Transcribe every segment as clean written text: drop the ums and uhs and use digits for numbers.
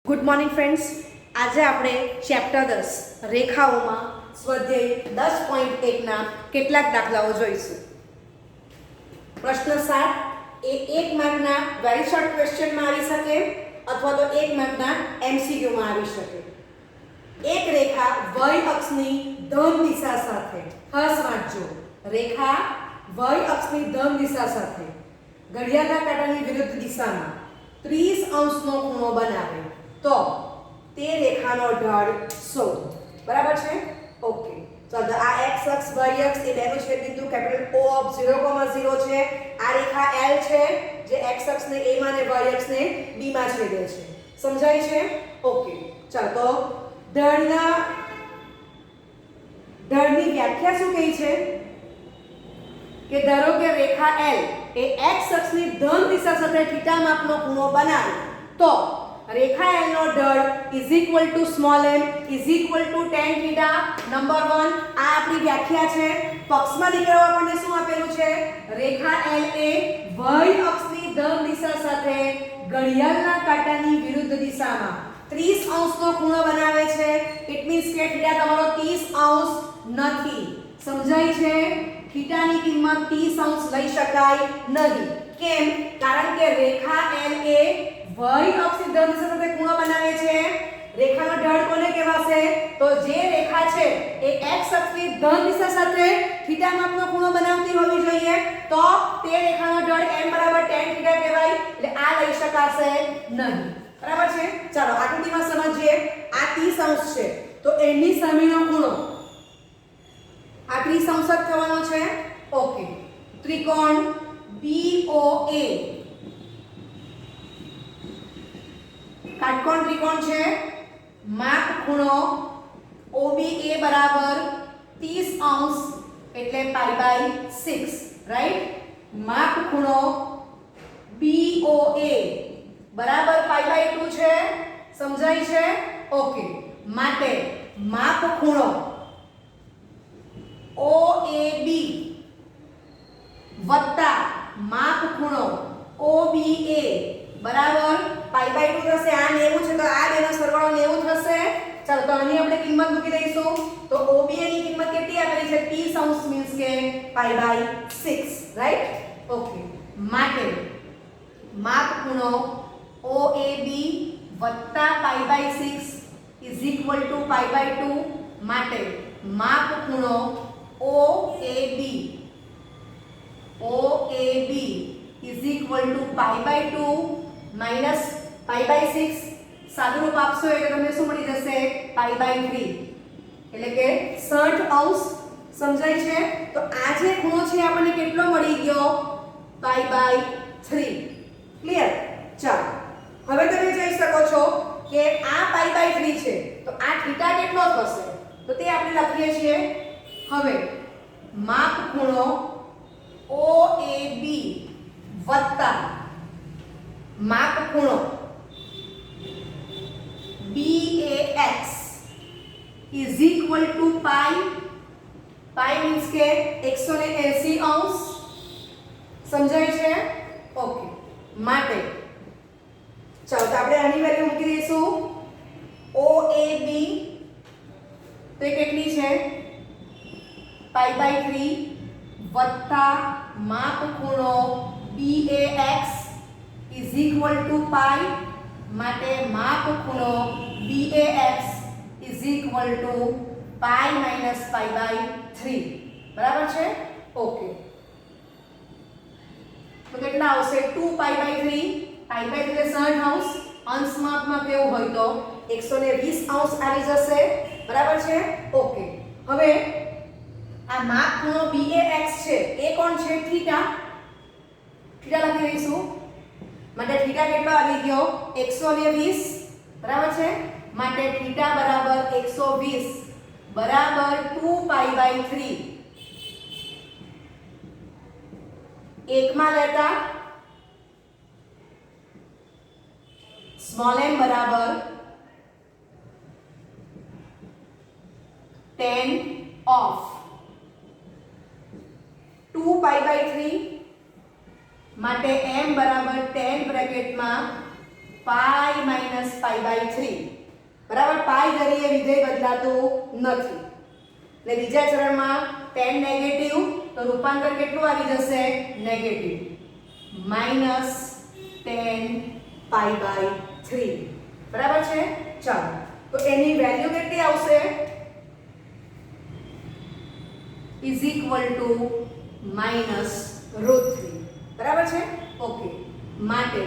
Good morning friends. આજે આપણે chapter 10 રેખાઓમાં સ્વાધ્યાય 10.1ના કેટલાક દાખલાઓ જોઈશું. પ્રશ્ન 7 એ 1 માર્કના વેરી શોર્ટ ક્વેશ્ચનમાં આવી શકે અથવા તો 1 માર્કના એમસીક્યુમાં આવી શકે. એક રેખા y અક્ષની ધન દિશા સાથે, ખાસ વાંચજો, રેખા y અક્ષની ધન દિશા સાથે ઘડિયાળના કાંટાની વિરુદ્ધ દિશામાં 30 અંશનો ખૂણો બનાવે તો તે રેખાનો ઢાળ શોધો. બરાબર છે? ઓકે. ચાલો, આ x અક્ષ y અક્ષ એ બેનો છેદબિંદુ કેપિટલ O ઓફ 0,0 છે. આ રેખા L છે જે x અક્ષને a માં અને y અક્ષને b માં છેદે છે. સમજાય છે? ઓકે. ચાલો, તો ઢાળની વ્યાખ્યા શું કહી છે કે ધારો કે રેખા L એ x અક્ષની ધન દિશા સાથે θ માપનો ખૂણો બનાવે તો રેખા L નો ઢાળ સ્મોલ m tan θ. નંબર 1 આ આપણી વ્યાખ્યા છે. પક્ષમાં દીકરાઓ આપણને શું આપેલું છે? રેખા L એ y અક્ષની ધન દિશા સાથે ઘડિયાળના કાંટાની વિરુદ્ધ દિશામાં 30 અંશનો ખૂણો બનાવે છે. ઇટ મીન્સ કે θ તમારો 30 અંશ નથી. સમજાય છે? θની કિંમત 30 અંશ લઈ શકાય નહીં. કેમ? કારણ કે રેખા L એ y અક્ષની ધન દિશા સાથે ખૂણો બનાવે છે. રેખાનો ઢાળ કોને કહેવાશે? તો જે રેખા છે એ x અક્ષની ધન દિશા સાથે θ માપનો ખૂણો બનાવતી હોવી જોઈએ તો તે રેખાનો ઢાળ m બરાબર tan θ કહેવાય. એટલે આ લઈ શકાશે નહીં. બરાબર છે? ચાલો આકૃતિમાં સમજીએ. આ 30 અંશ છે તો એની સામેનો ખૂણો આ 30 અંશ જ થવાનો છે. ઓકે. ત્રિકોણ BOA કાટકોણ ત્રિકોણ છે. માપ ખૂણો OBA બરાબર 30 અંશ એટલે π/6. રાઈટ? માપ ખૂણો BOA બરાબર π/2 છે. સમજાય છે? ઓકે. માટે માપ ખૂણો OAB વત્તા માપ ખૂણો OBA બરાબર π/2 થશે. આ 90 છે તો આ બેનો સરવાળો 90 થશે. ચાલો, તો આની આપણે કિંમત મૂકી દઈશું. તો OBA ની કિંમત કેટલી આપેલી છે? 30 અંશ મીન્સ કે π/6. રાઈટ? ઓકે. માટે માપ ખૂણો OAB વત્તા π/6 π/2. માટે માપ ખૂણો OAB π/2 માઈનસ π/6. સાદુરૂપ આપશો એટલે તમને શું મળી જશે? π/3 એટલે કે 60 અંશ. સમજાય છે? તો આ જે ખૂણો છે આપણને કેટલો મળી ગયો? π/3. ક્લિયર? ચાલો, હવે તમે જોઈ શકો છો કે આ π/3 છે તો આ θ કેટલો થશે? તો તે આપણે લખીએ છીએ. હવે માપ ખૂણો OAB વત્તા માપ ખૂણો BAX π. π મીન્સ કે 180 અંશ. સમજાય છે? ઓકે. માટે ચાલો, તો આપણે આની વેલ્યુ મૂકી દઈશું. OAB તો કેટલી છે? π/3 વત્તા માપ ખૂણો BAX π. માટે માપ ખૂણો BAX π π/3. બરાબર છે? ઓકે. તો કેટલા આવશે? 2π/3. π/3 એટલે 60 અંશ. અંશ માપમાં કેવું હોય તો 120 અંશ આવી જશે. બરાબર છે? ઓકે. હવે આ માપ ખૂણો BAX છે એ કોણ છે? θ. θ લખી દઈશું. માટે θ કેટલો આવી ગયો? 120. બરાબર છે? માટે θ બરાબર 120 બરાબર 2π/3. એકમાં લેતા સ્મોલ m બરાબર tan ઓફ 2π/3 માટે m બરાબર tan બ્રેકેટમાં પાઈ માઇનસ પાઈ બાય 3 બરાબર. પાઈ ધરીએ વિધેય બદલાતું નથી. ને બીજા ચરણમાં tan નેગેટિવ તો રૂપાંતર કેટલું આવી જશે negative minus tan pi by 3 બરાબર છે. ચાલો તો એની વેલ્યુ કેટલી આવશે ઇઝ ઇક્વલ ટુ માઇનસ √3 બરાબર છે. ઓકે માટે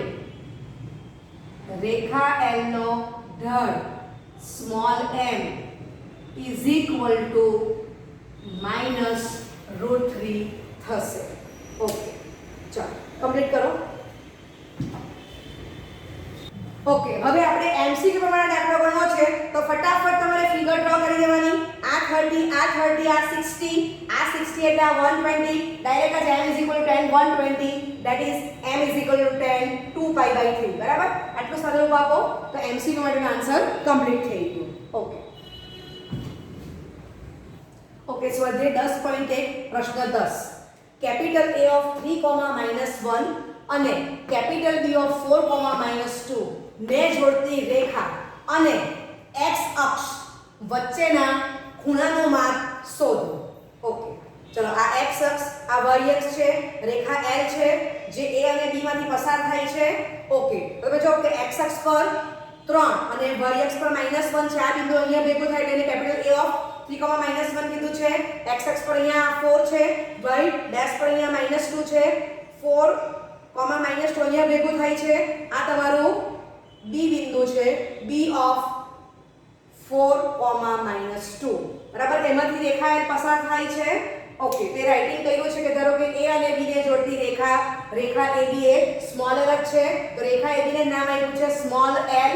રેખા L નો ઢળ small m is equal to minus √3 થશે. ઓકે ચાલો કમ્પ્લીટ કરો. ઓકે હવે આપણે એમસીક્યુ પ્રમાણે દાખલો ગણવો છે તો ફટાફટ તમારે ફિગર ડ્રો કરી દેવાની. આ 30 આ 30 આ 60 આ 60 એટલે આ 120 ડાયરેક્ટ જ m is equal to tan 120 that is m is equal to tan 2 pi by 3 બરાબર. આટલું સરળ રૂપ આપો તો એમસીક્યુ માટેનો આન્સર કમ્પ્લીટ થઈ ગયો. ઓકે ઓકે સ્વાધ્યાય 10.1 પ્રશ્ન 10 કેપિટલ A of 3, -1 અને કેપિટલ B of 4, -2 ને જોડતી રેખા અને x અક્ષ વચ્ચેના ખૂણાનો માપ શોધો. ઓકે ચલો આ x અક્ષ આ y અક્ષ છે, રેખા L છે જે A અને B માંથી પસાર થાય છે. ઓકે તો તમે જો કે x અક્ષ પર 3 અને y અક્ષ પર -1 છે. આ બિંદુ અહીંયા ભેગું થાય એટલે કેપિટલ A of 3, -1 કીધું છે. x અક્ષ પર અહીંયા 4 છે, y ડેશ પર અહીંયા -2 છે. 4, -2 અહીંયા ભેગું થાય છે. આ તમારું B બિંદુ છે, B of 4, -2 બરાબર. એમાંથી રેખા L પસાર થાય છે. ઓકે તે રાઇટિંગ કર્યું છે કે ધારો કે A અને B ને જોડતી રેખા AB એ સ્મોલ l છે તો રેખા AB ને નામ આપ્યું છે સ્મોલ l.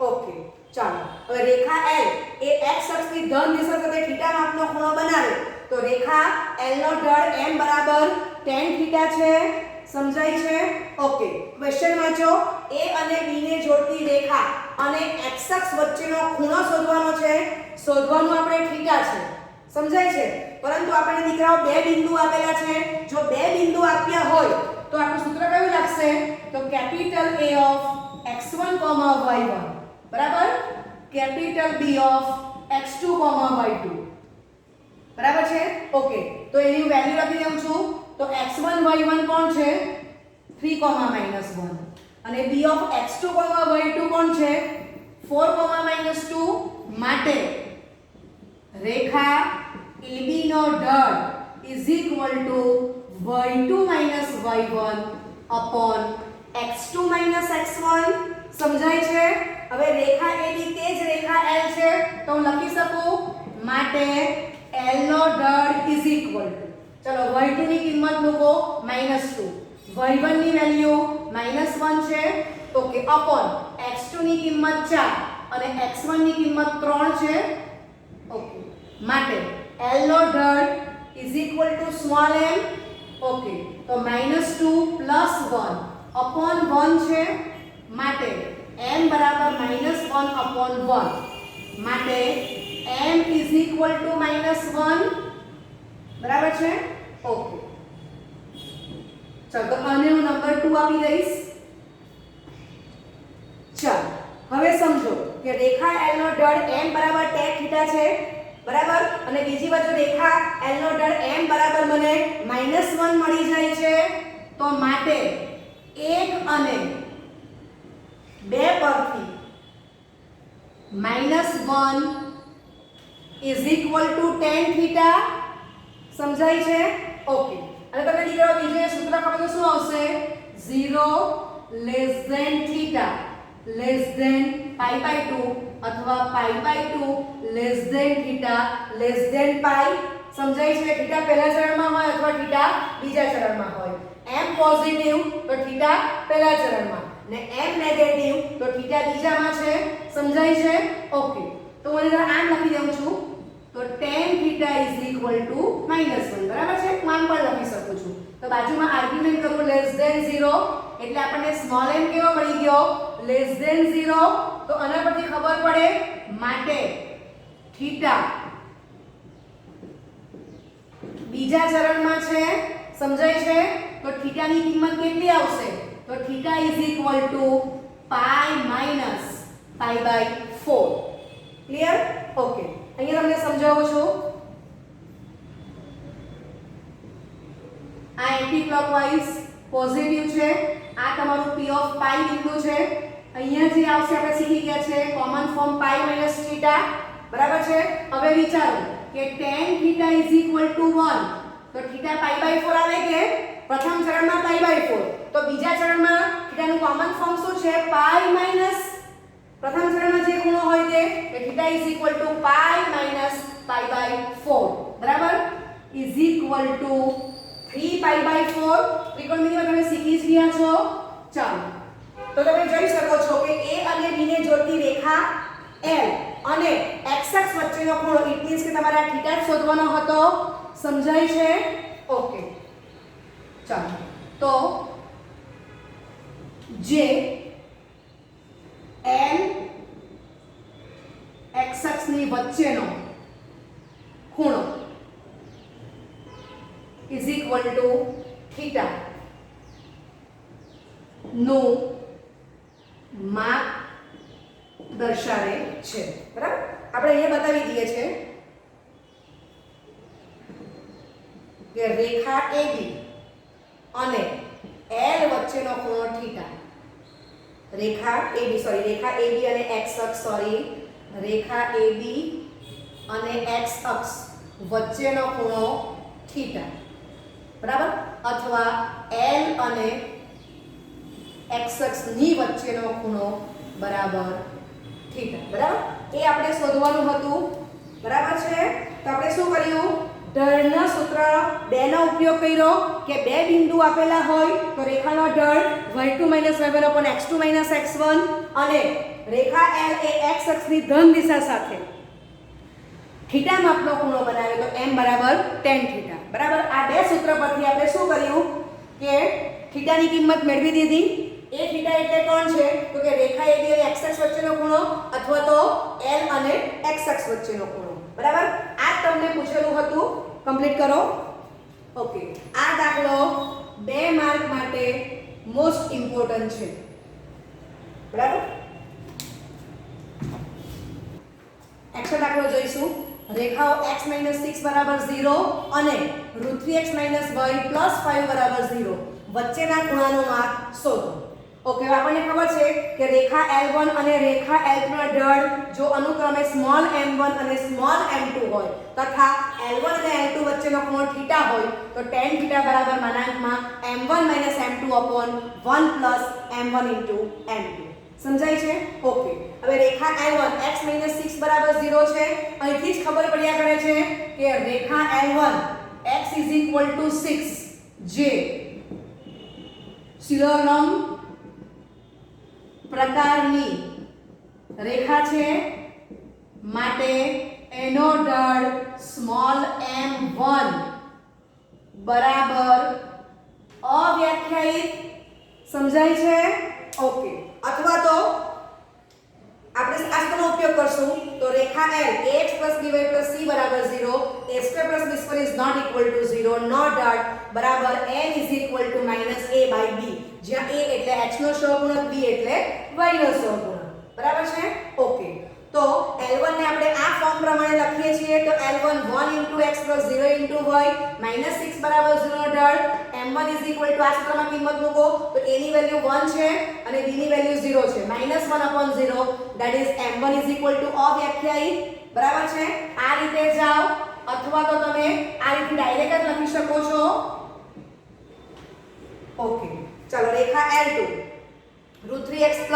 ઓકે ચાલો હવે રેખા L એ x અક્ષની ધન દિશા સાથે θ માપનો ખૂણો બનાવે તો રેખા L નો ઢળ m બરાબર tan θ છે. સમજાય છે. ઓકે ક્વેશ્ચન વાંચો. A અને B ને જોડતી રેખા અને x અક્ષ વચ્ચેનો ખૂણો શોધવાનો છે. શોધવાનું આપણે θ છે. સમજાય છે. પરંતુ આપણે દીકરાઓ બે બિંદુ આપેલા છે. જો બે બિંદુ આપ્યા હોય તો આપણું સૂત્ર કયું લાગશે તો capital A of x1, y1 બરાબર capital B of x2, y2 બરાબર છે. ઓકે તો એની વેલ્યુ લખી દઉં છું તો x1 y1 કોણ છે 3, -1 અને B of x2, y2 કોણ છે 4, -2 માટે રેખા AB નો ઢળ is equal to y2 - y1 upon x2 - x1. સમજાય છે. હવે રેખા AB તે જ રેખા L છે તો હું લખી શકું માટે L નો ઢળ is equal to ચલો y2 ની કિંમત મૂકો -2, y1 ની વેલ્યુ -1 છે. ઓકે upon x2 ની કિંમત 4 અને x1 ની કિંમત 3 છે. ઓકે માટે L નો ઢળ is equal to small m. Okay તો -2 + 1 upon 1 છે માટે m બરાબર -1 upon 1 માટે m is equal to -1 બરાબર છે. ઓકે ચાલો તો આને હું નંબર 2 આપી દઈશ. ચાલો હવે સમજો કે રેખા L નો ઢળ m બરાબર tan θ છે બરાબર અને બીજી બાજુ રેખા L નો ઢળ m બરાબર મને -1 મળી જાય છે તો માટે 1 અને 2 પરથી -1 is equal to tan θ. સમજાય છે. ઓકે અને તમને દીકરાઓ બીજું સૂત્ર ખબર તો શું આવશે 0 less than θ less than pi/2 અથવા pi/2 less than θ less than pi. સમજાય છે. θ પહેલા ચરણમાં હોય અથવા θ બીજા ચરણમાં હોય. m પોઝિટિવ તો θ પહેલા ચરણમાં ને m નેગેટિવ તો θ બીજામાં છે. સમજાય છે. ઓકે તો હું જરા આમ લખી દઉં છું તો tan θ is equal to -1 બરાબર છે. હું આમ પણ લખી શકું છું તો બાજુમાં આર્ગ્યુમેન્ટ કરું less than 0 એટલે આપણને સ્મોલ m કેવો મળી ગયો less than 0 તો આના પરથી ખબર પડે માટે θ બીજા ચરણમાં છે. સમજાય છે. તો θ ની કિંમત કેટલી આવશે તો θ is equal to pi minus pi by 4. Clear? Okay, અહીંયા તમને સમજાવું છું. આ એન્ટી ક્લોકવાઇઝ પોઝિટિવ છે, આ તમારું p ઓફ પાઈ બિંદુ છે. અહીંયા જે આવશે આપણે શીખી ગયા છે કોમન ફોર્મ પાઈ માઈનસ થીટા, બરાબર છે. હવે વિચારો કે tan theta is equal to 1, તો થીટા પાઈ બાય 4 આવે કે પ્રથમ ચરણમાં પાઈ બાય 4, તો બીજા ચરણમાં થીટાનું કોમન ફોર્મ શું છે? પાઈ માઈનસ પ્રથમ ચરણમાં જે ખૂણો હોય તે theta is equal to pi minus pi by 4, બરાબર, is equal to 3 pi by 4. ત્રિકોણમિતિમાં તમે શીખી જ ગયા છો. ચાલો, તો તમે જોઈ શકો છો કે a અને b ને જોડતી રેખા l અને x અક્ષ વચ્ચેનો ખૂણો, ઇટ મીન્સ કે તમારે આ થીટા શોધવાનો હતો. સમજાય છે? ઓકે, ચાલો, તો જે l x અક્ષની વચ્ચેનો ખૂણો ઇઝ ઇક્વલ ટુ થીટા નું માપ દર્શાવે છે, બરાબર. આપણે અહીંયા બતાવી દઈએ છે કે રેખા AB અને L વચ્ચેનો ખૂણો થીટા, રેખા AB અને x અક્ષ રેખા AB અને x અક્ષ વચ્ચેનો ખૂણો થીટા, બરાબર, અથવા L અને x અક્ષની વચ્ચેનો ખૂણો બરાબર થીટા, બરાબર, એ આપણે શોધવાનું હતું, બરાબર છે. તો આપણે શું કર્યું? ઢળના સૂત્ર 2 નો ઉપયોગ કર્યો કે બે બિંદુ આપેલા હોય તો રેખાનો ઢળ y2 - y1 x2 - x1 અને રેખા L એ x અક્ષની ધન દિશા સાથે થીટા માપનો ખૂણો બનાવ્યો તો m બરાબર tan થીટા, બરાબર. આ બે સૂત્ર પરથી આપણે શું કર્યું કે થીટાની કિંમત મેળવી દીધી. એ થીટા એટલે કોણ છે? તો કે રેખા AB અને x અક્ષ વચ્ચેનો ખૂણો અથવા તો L અને x અક્ષ વચ્ચેનો ખૂણો, બરાબર. આ તમને પૂછેલું હતું. કમ્પ્લીટ કરો. ઓકે, આ દાખલો 2 માર્ક માટે મોસ્ટ ઇમ્પોર્ટન્ટ છે, બરાબર. એક્શન દાખલો જોઈશું. રેખાઓ x - 6 બરાબર 0 અને √3x - y + 5 બરાબર 0 વચ્ચેના ખૂણાનું માપ શોધો. ઓકે, આપણને ખબર છે કે રેખા L1 અને રેખા L2 ના ઢળ જો અનુક્રમે સ્મોલ m1 અને સ્મોલ m2 હોય તથા L1 અને L2 વચ્ચેનો ખૂણો થીટા હોય તો tan થીટા બરાબર માનાંકમાં m1 - m2 / 1 + m1 * m2. સમજાય છે? ઓકે, હવે રેખા L1 x - 6 બરાબર 0 છે. અહીંથી જ ખબર પડ્યા કરે છે કે રેખા L1 x = 6 જે શિરોલંબ પ્રકારની રેખા છે, માટે એનો ઢળ સ્મોલ m1 બરાબર અવ્યાખ્યાયિત. સમજાય છે? ઓકે, અથવા તો આપણે આ સૂત્રનો ઉપયોગ કરશું તો રેખા L ax + by + c બરાબર 0, a2 + b2 is not equal to 0 નો ઢળ બરાબર n is equal to -a/b, જ્યાં a એટલે x નો સહગુણક, b એટલે y નો સહગુણક, બરાબર છે. ઓકે, તો L1 ને આપણે આ ફોર્મ પ્રમાણે લખીએ છીએ તો L1 1 * x + 0 * y -6 બરાબર 0 નો ઢળ m1 is equal to આ સૂત્રમાં કિંમત મૂકો તો a ની વેલ્યુ 1 છે અને b ની વેલ્યુ 0 છે, -1/0 that is m1 is equal to અવ્યાખ્યાયિત, બરાબર છે. આ રીતે જાઓ અથવા તો તમે આ રીતે ડાયરેક્ટ જ લખી શકો છો. ઓકે, ચાલો, રેખા L2 √3x +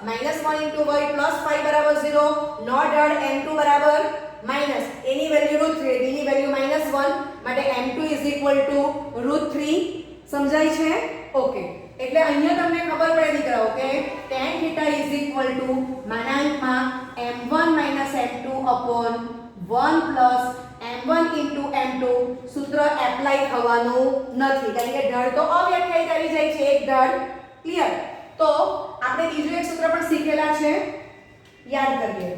-1 * y + 5 બરાબર 0 નો ઢળ m2 બરાબર માઈનસ a ની વેલ્યુ √3, b ની વેલ્યુ -1 માટે m2 is equal to √3. સમજાય છે? ઓકે, એટલે અહીંયા તમને ખબર પડે દીકરાઓ કે tan theta is equal to માનાંકમાં m1 - m2 / 1 + m1 * m2 સૂત્ર એપ્લાય થવાનું નથી કારણ કે ઢળ તો અવ્યાખ્યાયિત આવી જાય છે, એક ઢળ. ક્લિયર? તો આપણે બીજું એક સૂત્ર પણ શીખેલા છે, યાદ કરીએ.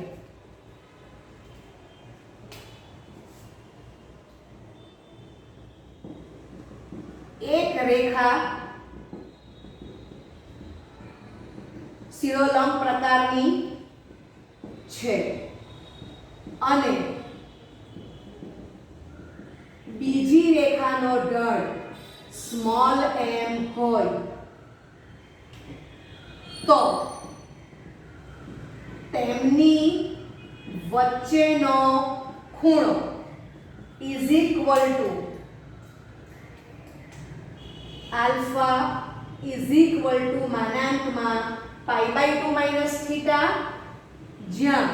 એક રેખા શિરોલંબ પ્રકારની છે અને બીજી રેખાનો ઢળ સ્મોલ m હોય તો તેમની વચ્ચેનો ખૂણો is equal to alpha is equal to માનાંકમાં π/2 માઇનસ થીટા, જ્યાં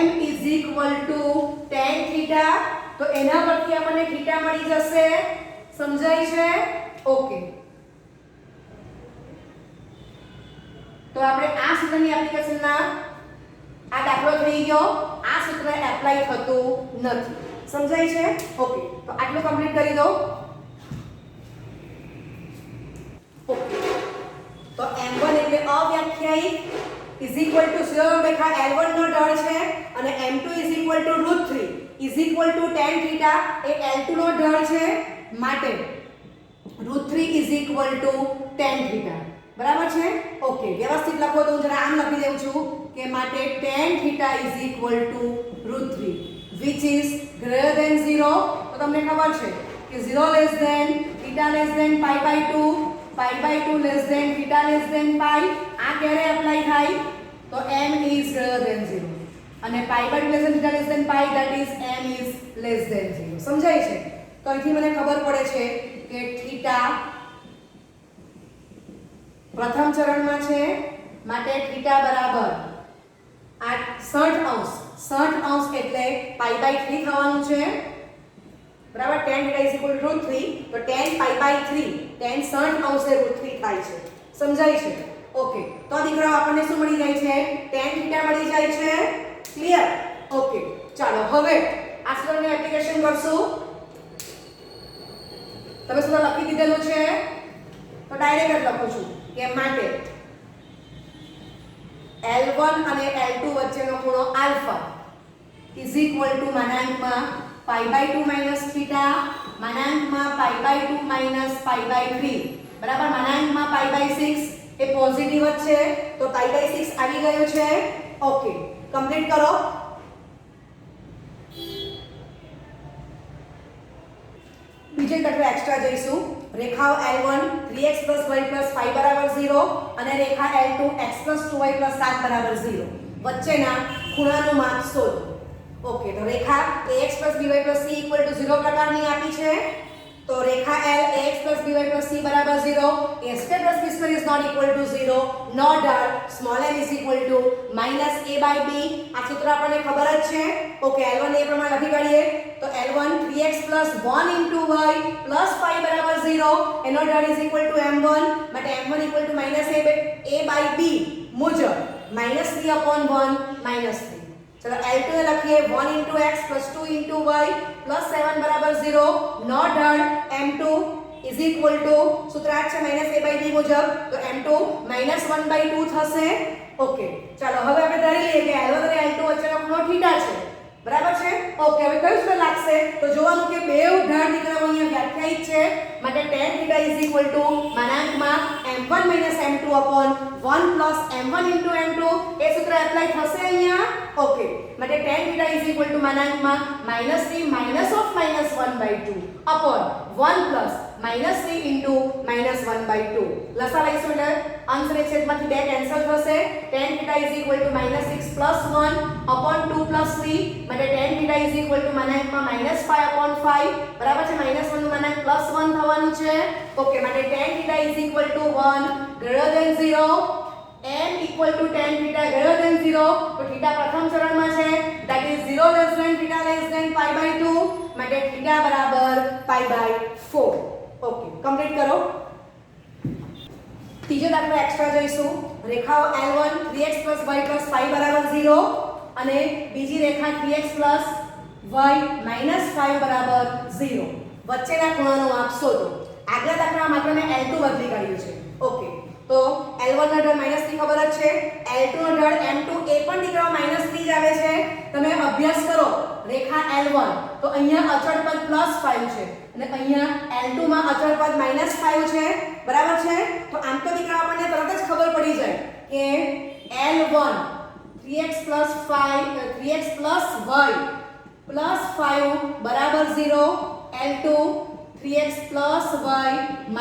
m is equal to tan theta. તો એના પરથી આપણને થીટા મળી જશે. સમજાય છે? ઓકે. તો આપણે આ સૂત્રની એપ્લિકેશનના આ દાખલો થઈ ગયો. આ સૂત્ર એપ્લાય થતું નથી. સમજાય છે? ઓકે. તો આટલું કમ્પ્લીટ કરી દો. ઓકે. તો m1 એટલે અવ્યાખ્યાયિત ઇઝ ઇક્વલ ટુ શિરોલંબ રેખા L1 નો ઢળ છે અને m2 is equal to √3 is equal to tan theta એ L2 નો ઢળ છે, માટે √3 is equal to tan theta. બરાબર છે? ઓકે. વ્યવસ્થિત લખો તો હું જરા આમ લખી દઉં છું કે માટે tan theta is equal to √3 which is greater than 0. તો તમને ખબર છે કે 0 less than theta less than π/2, π/2 less than theta less than π. આ ક્યારે એપ્લાય થાય? તો m is greater than 0 અને π/2 less than theta less than π, that is m is less than 0. સમજાય છે? તો અહીંથી મને ખબર પડે છે કે થીટા પ્રથમ ચરણમાં છે, માટે થીટા બરાબર 60 અંશ એટલે π/3 થવાનું છે. બરાબર? tan θ = √3 તો tan π/3 tan 60 અંશે √3 થાય છે. સમજાય છે? ઓકે. તો દીકરાઓ આપણને શું મળી જાય છે? tan θ મળી જાય છે. ક્લિયર? ઓકે. ચાલો હવે આ સૂત્રની એપ્લિકેશન કરશું. તમે સૂત્ર લખી દીધેલું છે તો ડાયરેક્ટ લખું છું કે માટે L1 અને L2 વચ્ચેનો ખૂણો આલ્ફા ઇઝ ઇક્વલ ટુ માનાંકમાં π/2 માઇનસ થીટા, માનાંકમાં π/2 માઇનસ π/3, બરાબર? માનાંકમાં π/6 એ પોઝિટિવ જ છે તો π/6 આવી ગયું છે. ઓકે. કમ્પ્લીટ કરો. બીજે દાખલા એક્સ્ટ્રા જઈશું. રેખાઓ L1 3x + y + 5 બરાબર 0 અને રેખા L2 x + 2y + 7 બરાબર 0 વચ્ચેના ખૂણાનું માપ શોધો. ઓકે. તો રેખા ax + by + c = 0 પ્રકારની આપી છે. તો રેખા L ax + by + c બરાબર 0, a² + b² is not equal to 0, નો ઢાળ small m is equal to -a/b. આ સૂત્ર આપણને ખબર જ છે. ઓકે. L1 એ પ્રમાણે લખી કાઢીએ તો L1 3x + 1 * y + 5 બરાબર 0, એનો ઢાળ is equal to m1, માટે m1 = -a/b મુજબ -3/1 -3. चलो L2 ને લખીએ 1 * x + 2 * y + 7 બરાબર 0, નો ઢાળ m2 is equal to સૂત્ર આ છે -a/b મુજબ, તો m2 -1/2 થશે. ઓકે. ચાલો હવે આપણે ધારી લઈએ કે L1 અને L2 વચ્ચેનો ખૂણો θ છે. બરાબર છે? ઓકે. હવે કયું સૂત્ર લાગશે? તો જોવાનું કે બેઉ ઢાળ દીકરાઓ અહીંયા વ્યાખ્યાયિત છે, માટે tan θ is equal to માનાંકમાં m1 - m2/1 + m1 * m2. એ સૂત્ર એપ્લાય થશે અહીંયા. ઓકે. માટે tan θ is equal to માનાંકમાં -3 - -1/2 upon 1 + -3 * -1/2. લસા લઈશું એટલે અંશ અને છેદમાંથી 2 કેન્સલ થશે. tan θ is equal to -6 + 1 upon 2 + 3, માટે tan θ is equal to માનાંકમાં -5/5. બરાબર છે? -1 નું માનાંક +1 થવાનું છે. ઓકે. માટે tan θ is equal to 1 greater than 0, m equal to tan θ greater than 0. તો θ પ્રથમ ચરણમાં છે, that is 0 less than θ less than π/2, માટે θ બરાબર π/4. ઓકે. કમ્પ્લીટ કરો. ત્રીજો દાખલો એક્સ્ટ્રા જોઈશું. રેખાઓ L1 3x + y + 5 બરાબર 0 અને બીજી રેખા 3x + y - 5 બરાબર 0 વચ્ચેના ખૂણાનું માપ શોધો. આગલા દાખલામાં માત્ર મેં L2 બદલી કાઢ્યું છે. ઓકે. તો L1 નો ઢાળ -3 ખબર જ છે, L2 નો ઢાળ M2 એ પણ દીકરાઓ -3 જ આવે છે. તમે અભ્યાસ કરો રેખા L1 તો અહીંયા અચળ પદ +5 છે અને અહીંયા L2 માં અચળ પદ -5 છે, બરાબર છે. તો આમ તો દીકરાઓ આપણને તરત જ ખબર પડી જાય કે L1 3x + 5 3x + y + 5 બરાબર 0, L2 3x + y -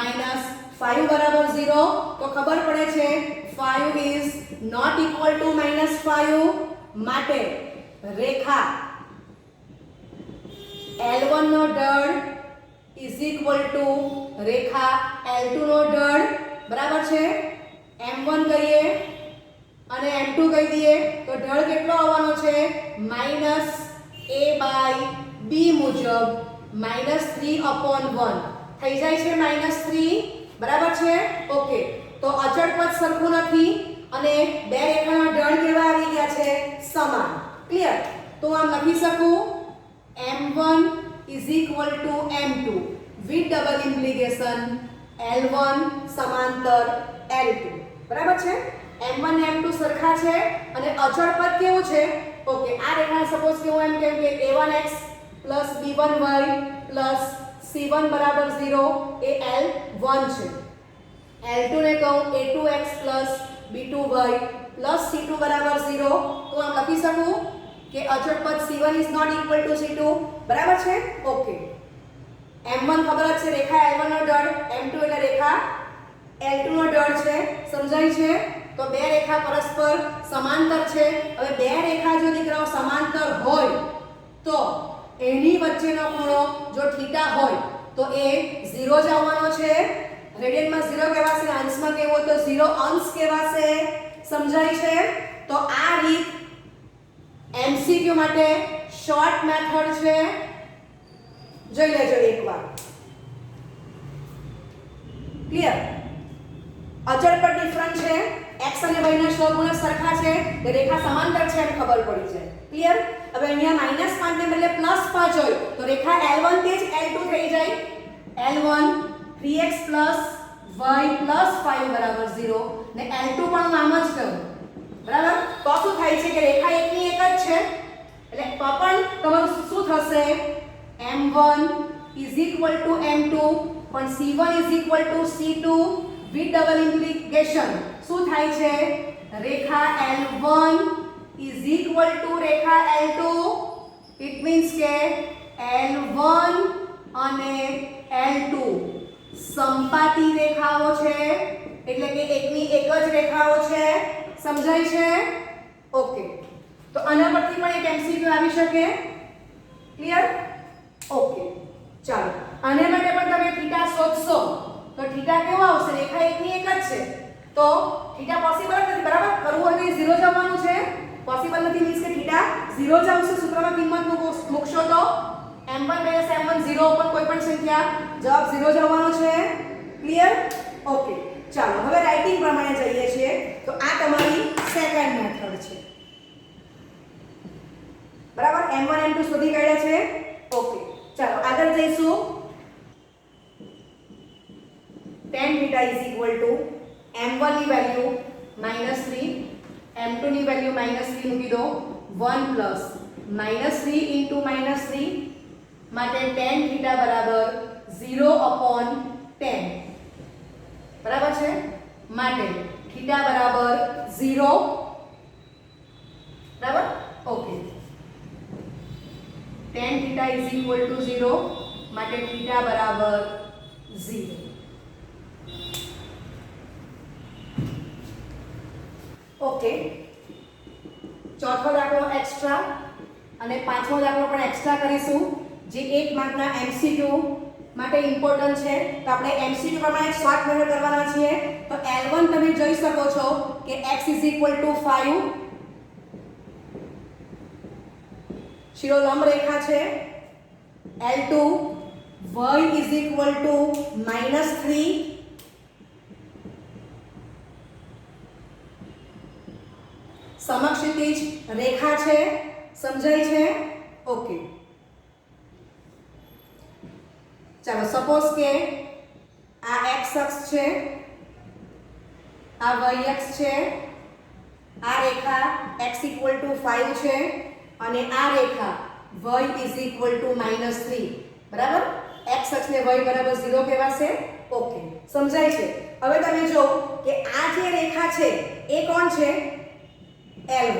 5 બરાબર 0. તો ખબર પડે છે 5 is not equal to -5 માટે રેખા L1 નો ઢાળ is equal to Rekha L2 નો ઢાળ, બરાબર છે. M1 કહીએ અને M2 કહી દઈએ તો ઢાળ કેટલો આવવાનો છે -a/b મુજબ -3/1 થઈ જાય છે -3, બરાબર છે. ઓકે, તો અચળ પદ સરખું નથી અને બે રેખાના ઢાળ કેવા આવી ગયા છે સમાન. ક્લિયર? તો આમ લખી શકું M1 is equal to M2 with double implication L1 સમાંતર L2, બરાબર છે. M1 ને M2 સરખા છે અને અચળ પદ કેવું છે? ઓકે, આ રેખા સપોઝ કેવું એમ કેમ કે a1x + b1y + c1 બરાબર 0 એ L1 છે. L2 ને કહું a2x + b2y + c2 બરાબર 0. તો આમ લખી શકું કે અચળ પદ c1 is not equal to c2, બરાબર છે. ઓકે, M1 ખબર જ છે રેખા L1 નો ઢાળ, M2 એટલે રેખા L2 નો ઢાળ છે, સમજાય છે. તો બે રેખા પરસ્પર સમાંતર છે. હવે બે રેખા જો દીકરાઓ સમાંતર હોય તો એની વચ્ચેનો ખૂણો જો θ હોય તો એ 0 જ આવવાનો છે. રેડિયનમાં 0 કહેવાશે, અંશમાં કેવો તો 0 અંશ કહેવાશે, સમજાય છે. તો આ રીત MCQ માટે શોર્ટ મેથડ છે, જોઈ લેજો એકવાર. ક્લિયર? અચળ પર ડિફરન્ટ છે, x અને y ના સહગુણક સરખા છે, તે રેખા સમાંતર છે એમ ખબર પડી જાય. ક્લિયર? હવે અહીંયા -5 ને બદલે +5 હોય તો રેખા L1 તે જ L2 થઈ જાય. L1 3x + y + 5 બરાબર 0 ને L2 પણ નામ જ કહું, બરાબર. તો શું થાય છે કે રેખા એકની એક જ છે એટલે તો પણ તમારું શું થશે M1 is equal to M2 પણ C1 is equal to C2 with double implication શું થાય છે રેખા L1 is equal to Rekha L2. it means કે L1 અને L2 સંપાતી રેખાઓ છે એટલે કે એકની એક જ રેખાઓ છે, સમજાય છે. ઓકે, તો આના પરથી પણ એક MCQ આવી શકે. ક્લિયર? ઓકે, ચાલો આને માટે પણ તમે થીટા શોધશો તો થીટા કેવો આવશે? રેખા એકની એક જ છે તો થીટા પોસિબલ નથી, બરાબર. કરવું હોય તો 0 જ આવવાનું છે. પોસિબલ નથી મીન્સ કે થીટા 0 જ આવશે. સૂત્રમાં કિંમત મૂકશો તો m1 - m1 0 ઉપર કોઈ પણ સંખ્યા જવાબ 0 જ આવવાનો છે. ક્લિયર? ઓકે, ચાલો હવે રાઇટિંગ પ્રમાણે જઈએ છીએ. તો આ તમારી સેકન્ડ મેથડ છે, બરાબર. m1 m2 શોધી કાઢ્યા છે. ઓકે, ચાલો આગળ જઈશું. tan θ is equal to m1 ની વેલ્યુ -3, m2 ની વેલ્યુ -3 મૂકી દો. 1 પ્લસ -3 into -3 માટે tan θ બરાબર 0/10, બરાબર છે. માટે θ બરાબર 0, બરાબર. Okay, tan θ is equal to 0 માટે θ બરાબર 0. ઓકે, ચોથો દાખલો એક્સ્ટ્રા અને પાંચમો દાખલો પણ એક્સ્ટ્રા કરીશું જે 1 માર્કના MCQ માટે ઇમ્પોર્ટન્ટ છે. તો આપણે MCQ પ્રમાણે શોર્ટ મેથડ કરવાના છીએ. તો L1 તમે જોઈ શકો છો કે x = 5 શિરોલંબ રેખા છે. L2 y = -3 સમક્ષિતિજ રેખા છે, સમજાય છે. ઓકે, ચાલો સપોઝ કે આ x અક્ષ છે આ yx છે, આ રેખા x = 5 છે અને આ રેખા y = -3, બરાબર. x અક્ષને y બરાબર 0 કહેવાશે. ઓકે, સમજાય છે. હવે તમે જો કે આ જે રેખા છે એ કોણ છે? L1.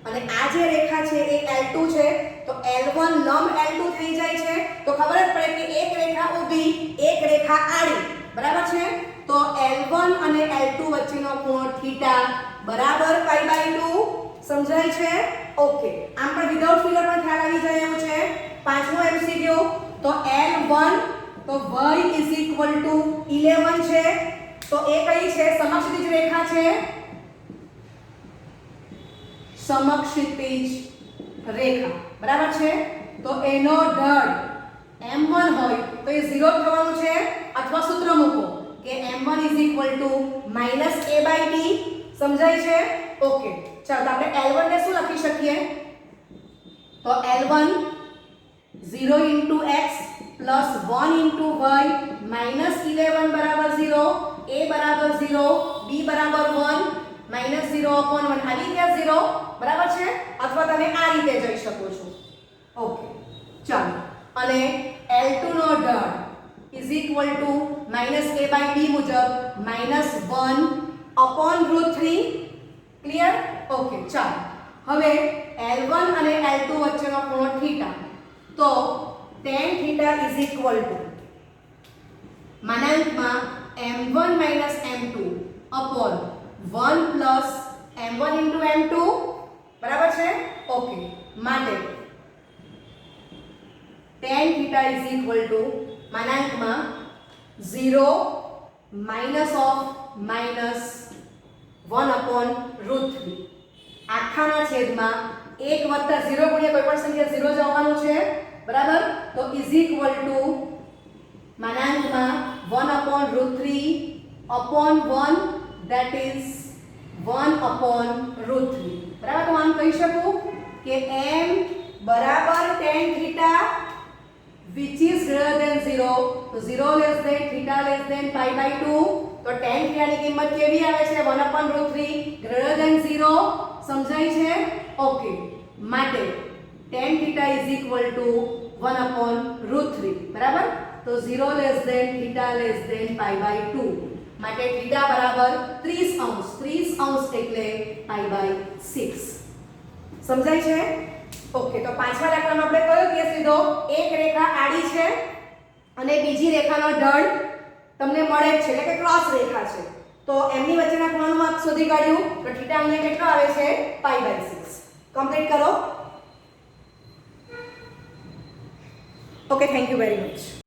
અને આ જે રેખા છે એ L2 છે. તો L1 લંબ L2 થઈ જાય છે. તો ખબર જ પડે કે એક રેખા ઊભી, એક રેખા આડી, બરાબર છે. તો L1 અને L2 વચ્ચેનો ખૂણો થીટા બરાબર π/2. સમજાય છે? ઓકે, આમ પણ વિધાઉટ ફિગર પણ ખ્યાલ આવી જાય એવું છે. પાંચમો MCQ. તો L1 તો y = 11 છે. તો એ કઈ છે? સમક્ષિતિજ રેખા છે. સમક્ષિતિજ રેખા, બરાબર છે. તો એનો ઢળ m1 હોય તો એ 0 થવાનું છે. અથવા સૂત્ર મૂકો કે m1 = -a/b. સમજાય છે? ઓકે, ચાલો આપણે L1 ને શું લખી શકીએ? તો L1 0 * x + 1 * y -11 = 0, a = 0, b = 1, -0/1 આવી ગયા 0, બરાબર છે. અથવા તમે આ રીતે જઈ શકો છો. ઓકે, ચાલો. અને L2 નો ઢળ = -a/b મુજબ -1/√3. ક્લિયર? ઓકે, ચાલો. હવે L1 અને L2 વચ્ચેનો ખૂણો થીટા. તો tan θ = m1 - m2 upon 1 plus m1 into m2, બરાબર છે. ઓકે, માટે tan θ = 0 minus of -1/√3 આખાના છેદમાં 1 + 0 ગુણ્યા કોઈ પણ સંખ્યા 0 જ આવવાનું છે, બરાબર. તો = 1/√3/1, that is 1/√3, બરાબર. તો આમ કહી શકું કે m બરાબર tan θ which is greater than 0. તો 0 less than θ less than π/2. તો tan θ ની કિંમત કેવી આવે છે? 1/√3 greater than 0. સમજાય છે? ઓકે, માટે tan θ = 1/√3, બરાબર. તો 0 less than θ less than π/2. માટે θ બરાબર 30° એટલે π/6. સમજાય છે? ઓકે, તો પાંચમા દાખલામાં આપણે કયો કેસ લીધો? એક રેખા આડી છે અને બીજી રેખાનો ઢળ તમને મળે છે, એટલે કે ક્રોસ રેખા છે. તો એમની વચ્ચેના ખૂણાનું માપ શોધી કાઢ્યું. તો θ અહીંયા કેટલો આવે છે? π/6. કમ્પ્લીટ કરો. Okay, thank you very much.